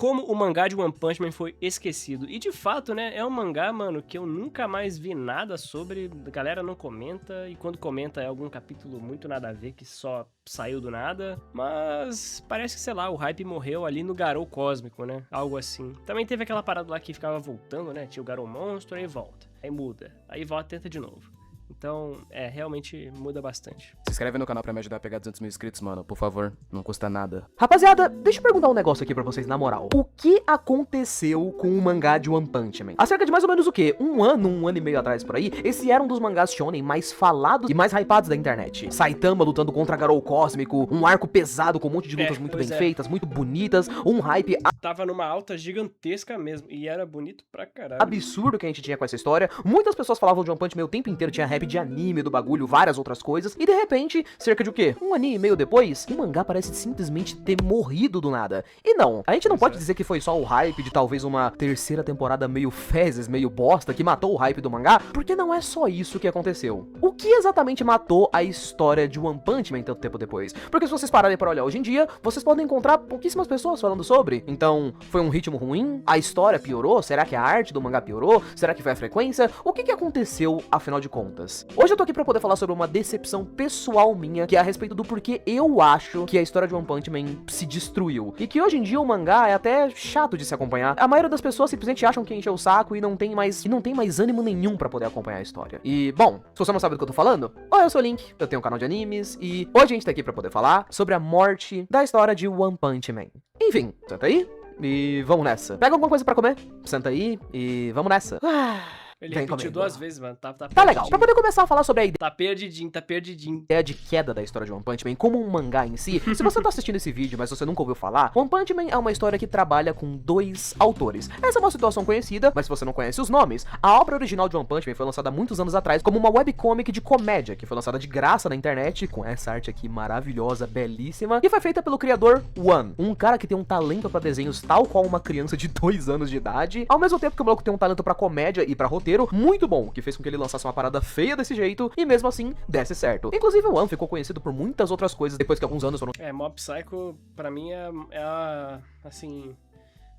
como o mangá de One Punch Man foi esquecido. E de fato, né, é um mangá, mano, que eu nunca mais vi nada sobre, a galera não comenta, e quando comenta é algum capítulo muito nada a ver, que só saiu do nada, mas parece que, sei lá, o hype morreu ali no Garou Cósmico, né, algo assim. Também teve aquela parada lá que ficava voltando, né, tinha o Garou Monstro, aí volta, aí muda, aí volta e tenta de novo. Então, realmente muda bastante. Se inscreve no canal pra me ajudar a pegar 200 mil inscritos, mano. Por favor, não custa nada. Rapaziada, deixa eu perguntar um negócio aqui pra vocês, na moral. O que aconteceu com o mangá de One Punch Man? Há cerca de mais ou menos o quê? Um ano e meio atrás por aí, esse era um dos mangás shonen mais falados e mais hypados da internet. Saitama lutando contra Garou Cósmico, um arco pesado com um monte de lutas muito bem feitas, muito bonitas, um hype tava numa alta gigantesca mesmo, e era bonito pra caralho. Absurdo que a gente tinha com essa história. Muitas pessoas falavam de One Punch Man o tempo inteiro, tinha rap de anime do bagulho, várias outras coisas, e de repente, cerca de o quê? Um aninho e meio depois, o mangá parece simplesmente ter morrido do nada. E não, a gente não pode dizer que foi só o hype de talvez uma terceira temporada meio fezes, meio bosta, que matou o hype do mangá, porque não é só isso que aconteceu. O que exatamente matou a história de One Punch Man tanto tempo depois? Porque se vocês pararem pra olhar hoje em dia, vocês podem encontrar pouquíssimas pessoas falando sobre. Então, foi um ritmo ruim? A história piorou? Será que a arte do mangá piorou? Será que foi a frequência? O que aconteceu, afinal de contas? Hoje eu tô aqui pra poder falar sobre uma decepção pessoal minha, que é a respeito do porquê eu acho que a história de One Punch Man se destruiu. E que hoje em dia o mangá é até chato de se acompanhar. A maioria das pessoas simplesmente acham que encheu o saco e não tem mais ânimo nenhum pra poder acompanhar a história. E, bom, se você não sabe do que eu tô falando, oi, eu sou o Link, eu tenho um canal de animes, e hoje a gente tá aqui pra poder falar sobre a morte da história de One Punch Man. Enfim, senta aí e vamos nessa. Pega alguma coisa pra comer, senta aí e vamos nessa. Ele repetiu 2 vezes, mano. Tá legal. Pra poder começar a falar sobre a ideia. Tá perdidinho. Ideia de queda da história de One Punch Man como um mangá em si. Se você tá assistindo esse vídeo, mas você nunca ouviu falar, One Punch Man é uma história que trabalha com 2 autores. Essa é uma situação conhecida, mas se você não conhece os nomes, a obra original de One Punch Man foi lançada há muitos anos atrás como uma webcomic de comédia, que foi lançada de graça na internet, com essa arte aqui maravilhosa, belíssima, e foi feita pelo criador One, um cara que tem um talento pra desenhos tal qual uma criança de 2 anos de idade, ao mesmo tempo que o maluco tem um talento pra comédia e pra roteiro muito bom, que fez com que ele lançasse uma parada feia desse jeito e mesmo assim desse certo. Inclusive o One ficou conhecido por muitas outras coisas depois que alguns anos foram... Mob Psycho pra mim assim,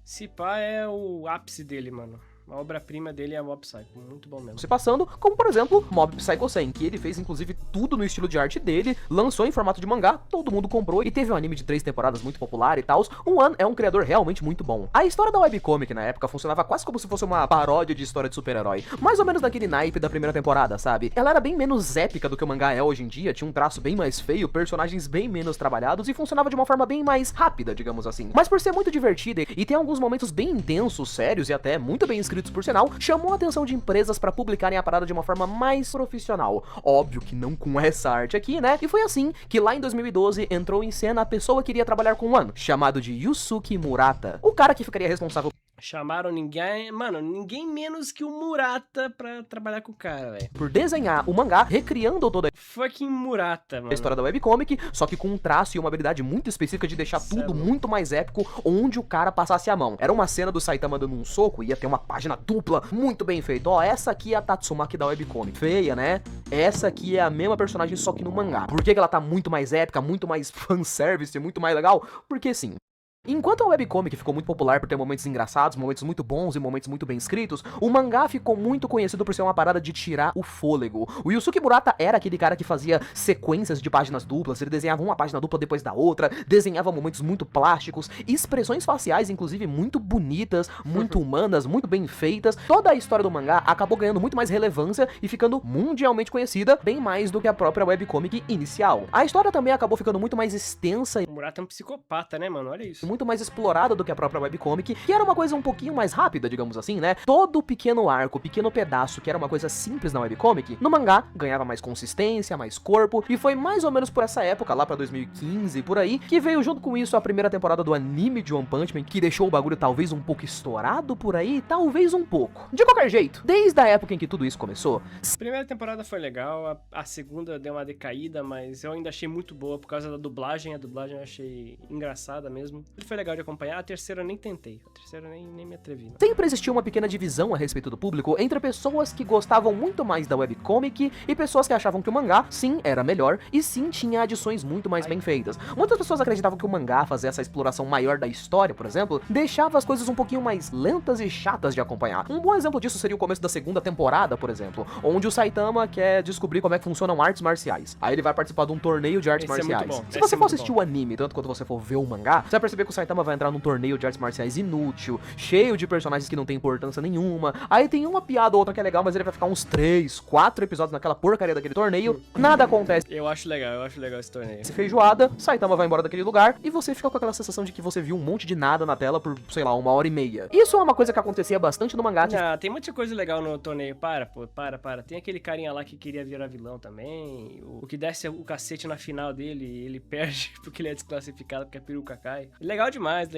se pá é o ápice dele, mano. A obra-prima dele é Mob Psycho, muito bom mesmo. Se passando, como por exemplo, Mob Psycho 100, que ele fez inclusive tudo no estilo de arte dele, lançou em formato de mangá, todo mundo comprou e teve um anime de 3 temporadas muito popular e tal. O One é um criador realmente muito bom. A história da webcomic na época funcionava quase como se fosse uma paródia de história de super-herói, mais ou menos daquele naipe da primeira temporada, sabe? Ela era bem menos épica do que o mangá é hoje em dia, tinha um traço bem mais feio, personagens bem menos trabalhados e funcionava de uma forma bem mais rápida, digamos assim. Mas por ser muito divertida e tem alguns momentos bem intensos, sérios e até muito bem escritos por sinal, chamou a atenção de empresas pra publicarem a parada de uma forma mais profissional. Óbvio que não com essa arte aqui, né? E foi assim que lá em 2012 entrou em cena a pessoa que iria trabalhar com One, chamado de Yusuke Murata, o cara que ficaria responsável... Chamaram ninguém menos que o Murata pra trabalhar com o cara, velho. Por desenhar o mangá, recriando toda Fucking Murata, mano. A história da webcomic, só que com um traço e uma habilidade muito específica de deixar tudo muito mais épico onde o cara passasse a mão. Era uma cena do Saitama dando um soco e ia ter uma página dupla, muito bem feita. Ó, essa aqui é a Tatsumaki da webcomic. Feia, né? Essa aqui é a mesma personagem, só que no mangá. Por que ela tá muito mais épica, muito mais fanservice, muito mais legal? Porque sim. Enquanto a webcomic ficou muito popular por ter momentos engraçados, momentos muito bons e momentos muito bem escritos, o mangá ficou muito conhecido por ser uma parada de tirar o fôlego. O Yusuke Murata era aquele cara que fazia sequências de páginas duplas, ele desenhava uma página dupla depois da outra, desenhava momentos muito plásticos, expressões faciais inclusive muito bonitas, muito humanas, muito bem feitas. Toda a história do mangá acabou ganhando muito mais relevância e ficando mundialmente conhecida, bem mais do que a própria webcomic inicial. A história também acabou ficando muito mais extensa. O Murata é um psicopata, né, mano? Olha isso. Muito mais explorada do que a própria webcomic, que era uma coisa um pouquinho mais rápida, digamos assim, né? Todo pequeno arco, pequeno pedaço, que era uma coisa simples na webcomic, no mangá ganhava mais consistência, mais corpo, e foi mais ou menos por essa época, lá pra 2015, por aí, que veio junto com isso a primeira temporada do anime de One Punch Man, que deixou o bagulho talvez um pouco estourado por aí, talvez um pouco. De qualquer jeito, desde a época em que tudo isso começou... A primeira temporada foi legal, a segunda deu uma decaída, mas eu ainda achei muito boa por causa da dublagem, a dublagem eu achei engraçada mesmo. sempre foi legal de acompanhar, a terceira eu nem tentei. A terceira eu nem me atrevi. Não. Sempre existiu uma pequena divisão a respeito do público entre pessoas que gostavam muito mais da webcomic e pessoas que achavam que o mangá, sim, era melhor e sim tinha adições muito mais bem feitas. Muitas pessoas acreditavam que o mangá fazer essa exploração maior da história, por exemplo, deixava as coisas um pouquinho mais lentas e chatas de acompanhar. Um bom exemplo disso seria o começo da segunda temporada, por exemplo, onde o Saitama quer descobrir como é que funcionam artes marciais. Aí ele vai participar de um torneio de artes marciais. Se você for assistir o anime, tanto quanto você for ver o mangá, você vai perceber que o Saitama vai entrar num torneio de artes marciais inútil, cheio de personagens que não tem importância nenhuma. Aí tem uma piada ou outra que é legal, mas ele vai ficar uns 3, 4 episódios naquela porcaria daquele torneio, nada acontece. Eu acho legal esse torneio. Esse feijoada, Saitama vai embora daquele lugar e você fica com aquela sensação de que você viu um monte de nada na tela por, sei lá, 1h30. Isso é uma coisa que acontecia bastante no mangá. Ah, tem muita coisa legal no torneio. Para. Tem aquele carinha lá que queria virar vilão também. O que desce o cacete na final dele, ele perde porque ele é desclassificado, porque a peruca cai. Legal demais,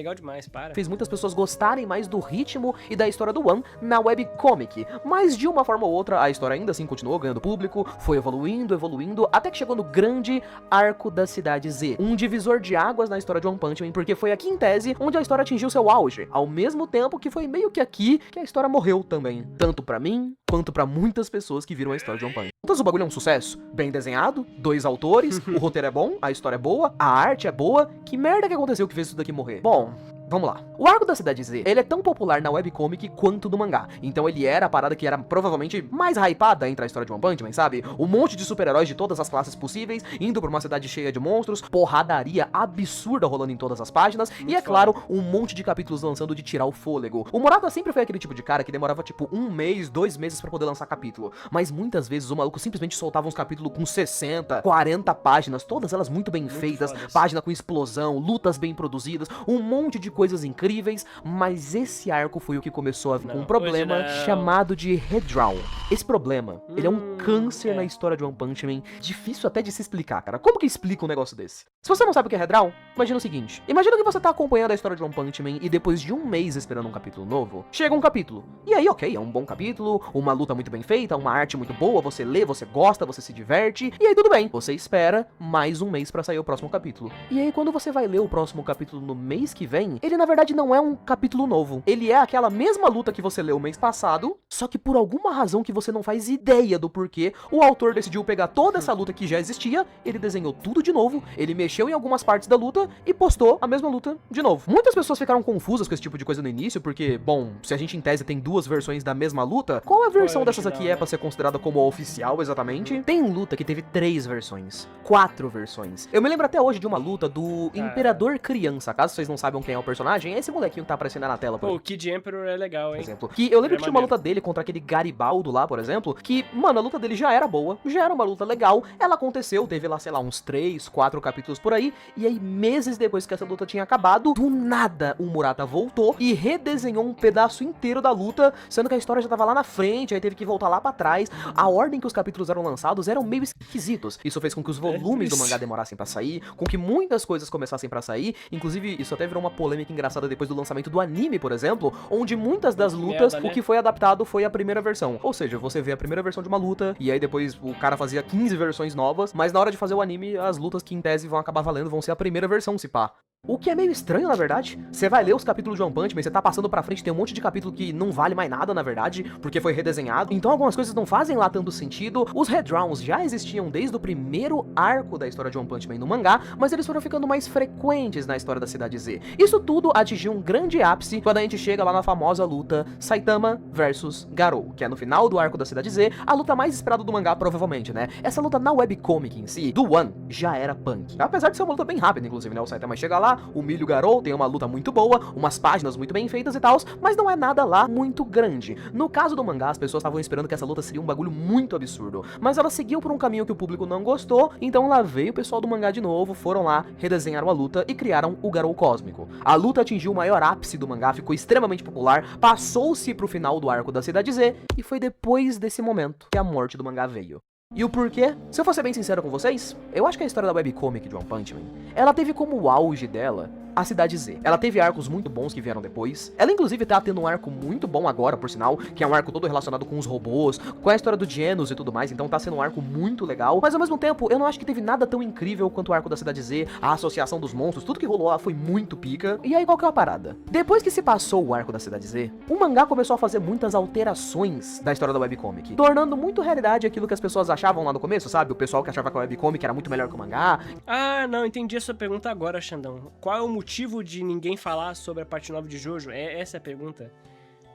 para. Fez muitas pessoas gostarem mais do ritmo e da história do One na webcomic, mas de uma forma ou outra a história ainda assim continuou ganhando público, foi evoluindo, até que chegou no grande arco da Cidade Z, um divisor de águas na história de One Punch Man, porque foi aqui em tese onde a história atingiu seu auge, ao mesmo tempo que foi meio que aqui que a história morreu também, tanto pra mim quanto pra muitas pessoas que viram a história de One Punch. Então o bagulho é um sucesso, bem desenhado, 2 autores, o roteiro é bom, a história é boa, a arte é boa, que merda que aconteceu que fez isso daqui morrer? Bom, vamos lá. O arco da Cidade Z, ele é tão popular na webcomic quanto no mangá. Então ele era a parada que era provavelmente mais hypada entre a história de One Punch Man, sabe? Um monte de super-heróis de todas as classes possíveis, indo pra uma cidade cheia de monstros, porradaria absurda rolando em todas as páginas, e é claro, um monte de capítulos lançando de tirar o fôlego. O Murata sempre foi aquele tipo de cara que demorava tipo 1 mês, 2 meses pra poder lançar capítulo. Mas muitas vezes o maluco simplesmente soltava uns capítulos com 60, 40 páginas, todas elas muito bem feitas, página com explosão, lutas bem produzidas, um monte de coisas incríveis, mas esse arco foi o que começou a vir com um problema chamado de redraw. Esse problema, ele é um câncer na história de One Punch Man, difícil até de se explicar, cara. Como que explica um negócio desse? Se você não sabe o que é redraw, imagina o seguinte, imagina que você tá acompanhando a história de One Punch Man e depois de 1 mês esperando um capítulo novo, chega um capítulo. E aí, ok, é um bom capítulo, uma luta muito bem feita, uma arte muito boa, você lê, você gosta, você se diverte, e aí tudo bem. Você espera mais 1 mês pra sair o próximo capítulo. E aí quando você vai ler o próximo capítulo no mês que vem, ele na verdade não é um capítulo novo. Ele é aquela mesma luta que você leu mês passado, só que por alguma razão que você não faz ideia do porquê, o autor decidiu pegar toda essa luta que já existia, ele desenhou tudo de novo, ele mexeu em algumas partes da luta e postou a mesma luta de novo. Muitas pessoas ficaram confusas com esse tipo de coisa no início, porque, bom, se a gente em tese tem 2 versões da mesma luta, qual a versão dessas aqui é pra ser considerada como a oficial exatamente? Tem luta que teve 3 versões, 4 versões. Eu me lembro até hoje de uma luta do Imperador Criança, caso vocês não saibam quem é o personagem, é esse molequinho que tá aparecendo na tela. Pô, o Kid Emperor é legal, hein? Por exemplo, que eu lembro que tinha uma luta dele contra aquele Garibaldo lá, por exemplo, que, mano, a luta dele já era boa, já era uma luta legal, ela aconteceu, teve lá, sei lá, uns 3, 4 capítulos por aí, e aí meses depois que essa luta tinha acabado, do nada o Murata voltou e redesenhou um pedaço inteiro da luta, sendo que a história já tava lá na frente, aí teve que voltar lá pra trás, a ordem que os capítulos eram lançados eram meio esquisitos, isso fez com que os volumes do mangá demorassem pra sair, com que muitas coisas começassem pra sair, inclusive isso até virou uma polêmica engraçada depois do lançamento do anime, por exemplo, onde muitas das lutas, o que foi adaptado foi a primeira versão, ou seja, você vê a primeira versão de uma luta, e aí depois o cara fazia 15 versões novas, mas na hora de fazer o anime, as lutas que em tese vão acabar valendo vão ser a primeira versão, se pá. O que é meio estranho, na verdade. Você vai ler os capítulos de One Punch Man, você tá passando pra frente, tem um monte de capítulo que não vale mais nada, na verdade, porque foi redesenhado. Então algumas coisas não fazem lá tanto sentido. Os redraws já existiam desde o primeiro arco da história de One Punch Man no mangá, mas eles foram ficando mais frequentes na história da Cidade Z. Isso tudo atingiu um grande ápice quando a gente chega lá na famosa luta Saitama versus Garou, que é no final do arco da Cidade Z, a luta mais esperada do mangá, provavelmente, né? Essa luta na webcomic em si, do One, já era punk. Apesar de ser uma luta bem rápida, inclusive, né? O Saitama chega lá, humilha o Garou, tem uma luta muito boa, umas páginas muito bem feitas e tal, mas não é nada lá muito grande. No caso do mangá, as pessoas estavam esperando que essa luta seria um bagulho muito absurdo, mas ela seguiu por um caminho que o público não gostou, então lá veio o pessoal do mangá de novo, foram lá, redesenharam a luta e criaram o Garou Cósmico. A luta atingiu o maior ápice do mangá, ficou extremamente popular, passou-se pro final do arco da Cidade Z, e foi depois desse momento que a morte do mangá veio. E o porquê? Se eu for ser bem sincero com vocês, eu acho que a história da webcomic de One Punch Man, ela teve como auge dela a Cidade Z. Ela teve arcos muito bons que vieram depois. Ela inclusive tá tendo um arco muito bom agora, por sinal, que é um arco todo relacionado com os robôs, com a história do Genos e tudo mais, então tá sendo um arco muito legal. Mas ao mesmo tempo, eu não acho que teve nada tão incrível quanto o arco da Cidade Z, a associação dos monstros, tudo que rolou lá foi muito pica. E aí qual que é a parada? Depois que se passou o arco da Cidade Z, o mangá começou a fazer muitas alterações da história da webcomic, tornando muito realidade aquilo que as pessoas achavam lá no começo, sabe? O pessoal que achava que a webcomic era muito melhor que o mangá. Ah, não, entendi a sua pergunta agora, Xandão. Qual é o motivo de ninguém falar sobre a parte 9 de Jojo? Essa é a pergunta?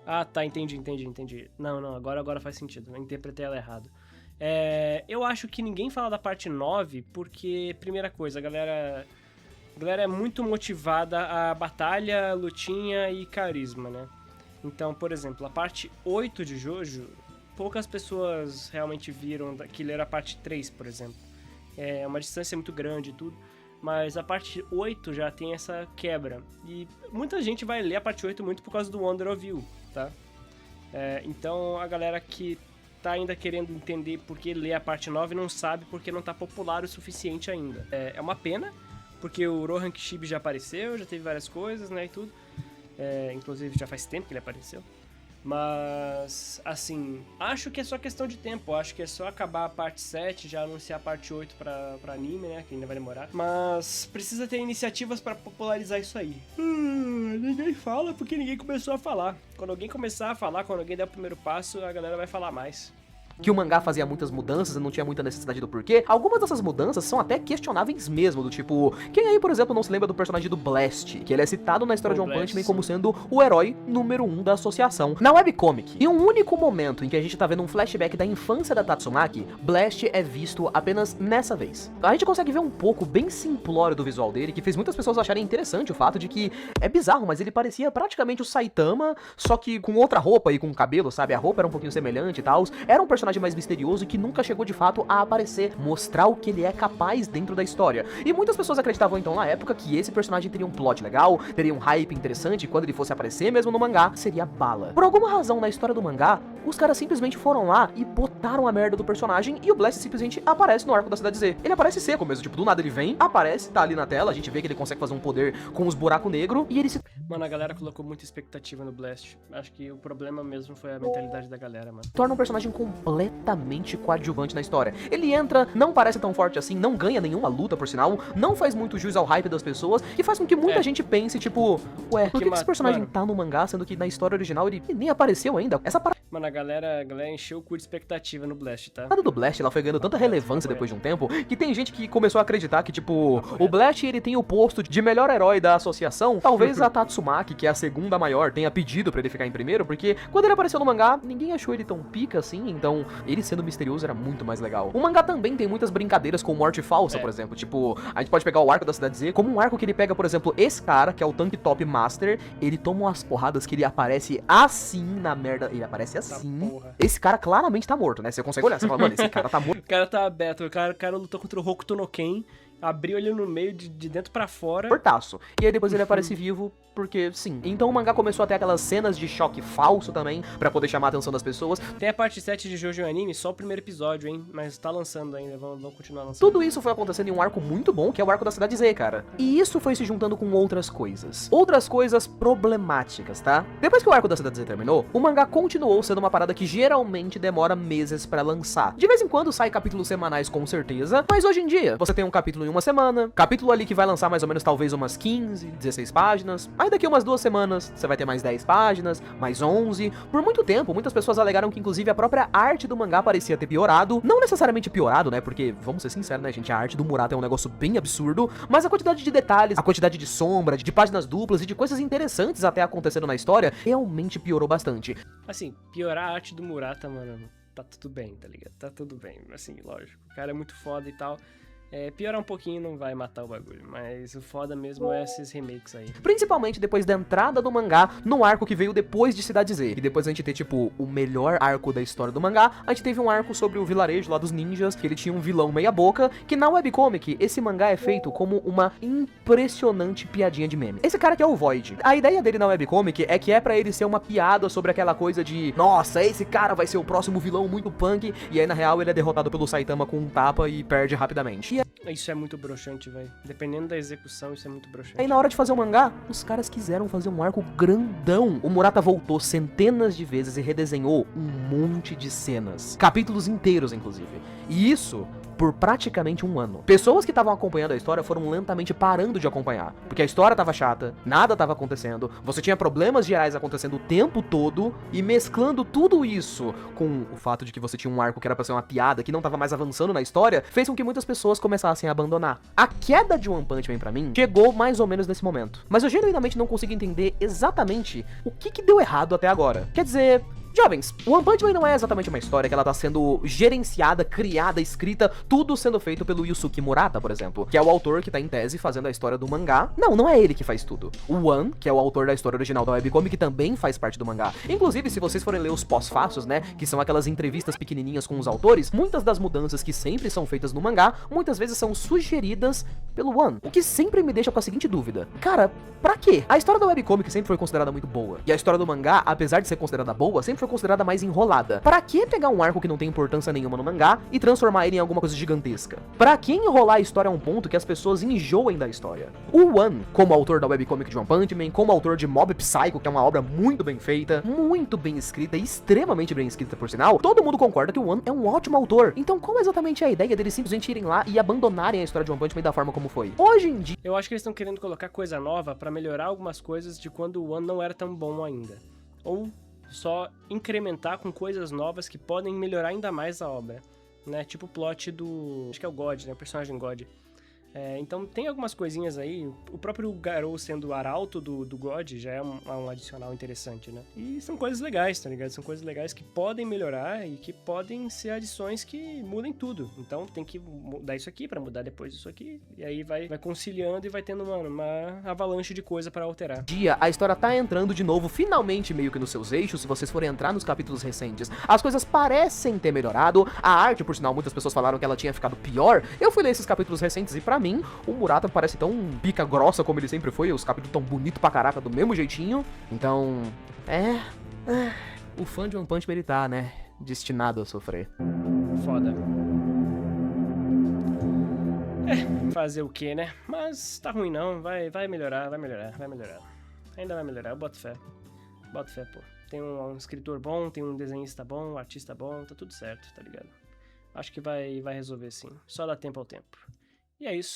Ah, tá, entendi. Não, agora faz sentido, eu interpretei ela errado. Eu acho que ninguém fala da parte 9 porque, primeira coisa, a galera é muito motivada a batalha, lutinha e carisma, né? Então, por exemplo, a parte 8 de Jojo, poucas pessoas realmente viram que ele era a parte 3, por exemplo. É uma distância muito grande e tudo, mas a parte 8 já tem essa quebra. E muita gente vai ler a parte 8 muito por causa do Wonder of You, tá? Então a galera que tá ainda querendo entender por que ler a parte 9 não sabe porque não tá popular o suficiente ainda. É uma pena, porque o Rohan Kishibe já apareceu, já teve várias coisas, né, e tudo. Inclusive já faz tempo que ele apareceu. Mas, assim, acho que é só questão de tempo. Acho que é só acabar a parte 7, já anunciar a parte 8 pra anime, né? Que ainda vai demorar. Mas precisa ter iniciativas pra popularizar isso aí. Ninguém fala porque ninguém começou a falar. Quando alguém começar a falar, quando alguém der o primeiro passo, a galera vai falar mais. Que o mangá fazia muitas mudanças e não tinha muita necessidade do porquê. Algumas dessas mudanças são até questionáveis mesmo, do tipo, quem aí, por exemplo, não se lembra do personagem do Blast, que ele é citado na história de One Punch Man como sendo o herói número 1 da associação. Na webcomic, em um único momento em que a gente tá vendo um flashback da infância da Tatsumaki, Blast é visto apenas nessa vez. A gente consegue ver um pouco bem simplório do visual dele, que fez muitas pessoas acharem interessante o fato de que é bizarro, mas ele parecia praticamente o Saitama, só que com outra roupa e com cabelo, sabe? A roupa era um pouquinho semelhante e tal. Era um personagem mais misterioso que nunca chegou de fato a aparecer, mostrar o que ele é capaz dentro da história. E muitas pessoas acreditavam então na época que esse personagem teria um plot legal, teria um hype interessante, e quando ele fosse aparecer mesmo no mangá, seria bala. Por alguma razão na história do mangá, os caras simplesmente foram lá e botaram a merda do personagem e o Blast simplesmente aparece no arco da Cidade Z. Ele aparece seco mesmo, tipo, do nada ele vem, aparece, tá ali na tela, a gente vê que ele consegue fazer um poder com os buracos negros e ele se... Mano, a galera colocou muita expectativa no Blast. Acho que o problema mesmo foi a mentalidade da galera, mano. Torna um personagem completamente coadjuvante na história. Ele entra, não parece tão forte assim, não ganha nenhuma luta, por sinal, não faz muito jus ao hype das pessoas, e faz com que muita gente pense, tipo, ué, por que esse personagem tá no mangá, sendo que na história original ele nem apareceu ainda? Essa parada Mano, a galera encheu o cu de expectativa no Blast, tá? do Blast, ela foi ganhando tanta relevância depois de um tempo, que tem gente que começou a acreditar que, tipo, o Blast, ele tem o posto de melhor herói da associação. Talvez a Tatsumaki, que é a segunda maior, tenha pedido pra ele ficar em primeiro, porque quando ele apareceu no mangá, ninguém achou ele tão pica assim, então ele sendo misterioso era muito mais legal. O mangá também tem muitas brincadeiras com morte falsa, por exemplo, tipo, a gente pode pegar o arco da Cidade Z, como um arco que ele pega, por exemplo, esse cara, que é o Tank Top Master, ele toma umas porradas que ele aparece assim na merda, ele aparece assim. Esse cara claramente tá morto, né? Você consegue olhar, você fala, mano, esse cara tá morto. O cara tá aberto, o cara lutou contra o Hokuto no Ken, abriu ele no meio, de dentro pra fora. Portaço. E aí depois ele aparece vivo, porque sim. Então o mangá começou a ter aquelas cenas de choque falso também, pra poder chamar a atenção das pessoas. Tem a parte 7 de Jojo Anime, só o primeiro episódio, hein? Mas tá lançando ainda, vamos continuar lançando. Tudo isso foi acontecendo em um arco muito bom, que é o arco da Cidade Z, cara. E isso foi se juntando com outras coisas. Outras coisas problemáticas, tá? Depois que o arco da Cidade Z terminou, o mangá continuou sendo uma parada que geralmente demora meses pra lançar. De vez em quando sai capítulos semanais com certeza, mas hoje em dia, você tem um capítulo em uma semana, capítulo ali que vai lançar mais ou menos talvez umas 15, 16 páginas, aí daqui umas 2 semanas você vai ter mais 10 páginas, mais 11. Por muito tempo, muitas pessoas alegaram que inclusive a própria arte do mangá parecia ter piorado, não necessariamente piorado, né, porque, vamos ser sinceros, né, gente, a arte do Murata é um negócio bem absurdo, mas a quantidade de detalhes, a quantidade de sombra, de páginas duplas e de coisas interessantes até acontecendo na história, realmente piorou bastante. Assim, piorar a arte do Murata, mano, tá tudo bem, tá ligado? Tá tudo bem, assim, lógico, o cara é muito foda e tal. Piorar um pouquinho não vai matar o bagulho, mas o foda mesmo é esses remakes aí. Principalmente depois da entrada do mangá no arco que veio depois de Cidade Z. E depois a gente ter, tipo, o melhor arco da história do mangá, a gente teve um arco sobre o vilarejo lá dos ninjas, que ele tinha um vilão meia boca, que na webcomic, esse mangá é feito como uma impressionante piadinha de meme. Esse cara que é o Void. A ideia dele na webcomic é que é pra ele ser uma piada sobre aquela coisa de, nossa, esse cara vai ser o próximo vilão muito punk, e aí na real ele é derrotado pelo Saitama com um tapa e perde rapidamente. Isso é muito broxante, velho. Dependendo da execução, isso é muito broxante. Aí na hora de fazer o mangá, os caras quiseram fazer um arco grandão. O Murata voltou centenas de vezes e redesenhou um monte de cenas. Capítulos inteiros, inclusive. E isso por praticamente um ano. Pessoas que estavam acompanhando a história foram lentamente parando de acompanhar, porque a história tava chata, nada tava acontecendo, você tinha problemas gerais acontecendo o tempo todo, e mesclando tudo isso com o fato de que você tinha um arco que era pra ser uma piada, que não tava mais avançando na história, fez com que muitas pessoas começassem a abandonar. A queda de One Punch Man pra mim chegou mais ou menos nesse momento, mas eu genuinamente não consigo entender exatamente o que deu errado até agora. Quer dizer, jovens, One Punch Man não é exatamente uma história que ela tá sendo gerenciada, criada, escrita, tudo sendo feito pelo Yusuke Murata, por exemplo, que é o autor que tá em tese fazendo a história do mangá. Não é ele que faz tudo. O One, que é o autor da história original da webcomic, também faz parte do mangá. Inclusive, se vocês forem ler os pós-fácios, né, que são aquelas entrevistas pequenininhas com os autores, muitas das mudanças que sempre são feitas no mangá, muitas vezes são sugeridas pelo One. O que sempre me deixa com a seguinte dúvida: cara, pra quê? A história da webcomic sempre foi considerada muito boa, e a história do mangá, apesar de ser considerada boa, sempre foi considerada mais enrolada. Pra que pegar um arco que não tem importância nenhuma no mangá e transformar ele em alguma coisa gigantesca? Pra que enrolar a história a um ponto que as pessoas enjoem da história? O One, como autor da webcomic de One Punch Man, como autor de Mob Psycho, que é uma obra muito bem feita, muito bem escrita e extremamente bem escrita por sinal, todo mundo concorda que o One é um ótimo autor. Então qual é exatamente a ideia deles simplesmente irem lá e abandonarem a história de One Punch Man da forma como foi? Hoje em dia... Eu acho que eles estão querendo colocar coisa nova pra melhorar algumas coisas de quando o One não era tão bom ainda. Ou só incrementar com coisas novas que podem melhorar ainda mais a obra, né? Tipo o plot do... acho que é o God, né? O personagem God. Então tem algumas coisinhas aí, o próprio Garou sendo o arauto do God já é um adicional interessante, né? E são coisas legais, tá ligado? São coisas legais que podem melhorar e que podem ser adições que mudem tudo. Então tem que mudar isso aqui pra mudar depois isso aqui, e aí vai conciliando e vai tendo, mano, uma avalanche de coisa pra alterar. A história tá entrando de novo, finalmente meio que nos seus eixos. Se vocês forem entrar nos capítulos recentes, as coisas parecem ter melhorado. A arte, por sinal, muitas pessoas falaram que ela tinha ficado pior. Eu fui ler esses capítulos recentes e pra mim, o Murata parece tão pica grossa como ele sempre foi, os capítulos tão bonitos pra caraca, do mesmo jeitinho. Então, o fã de One Punch Man, ele tá, né, destinado a sofrer. Foda. Fazer o que, né? Mas tá ruim não, vai melhorar. Ainda vai melhorar, eu boto fé, pô. Tem um escritor bom, tem um desenhista bom, um artista bom, tá tudo certo, tá ligado? Acho que vai resolver sim, só dá tempo ao tempo. E é isso.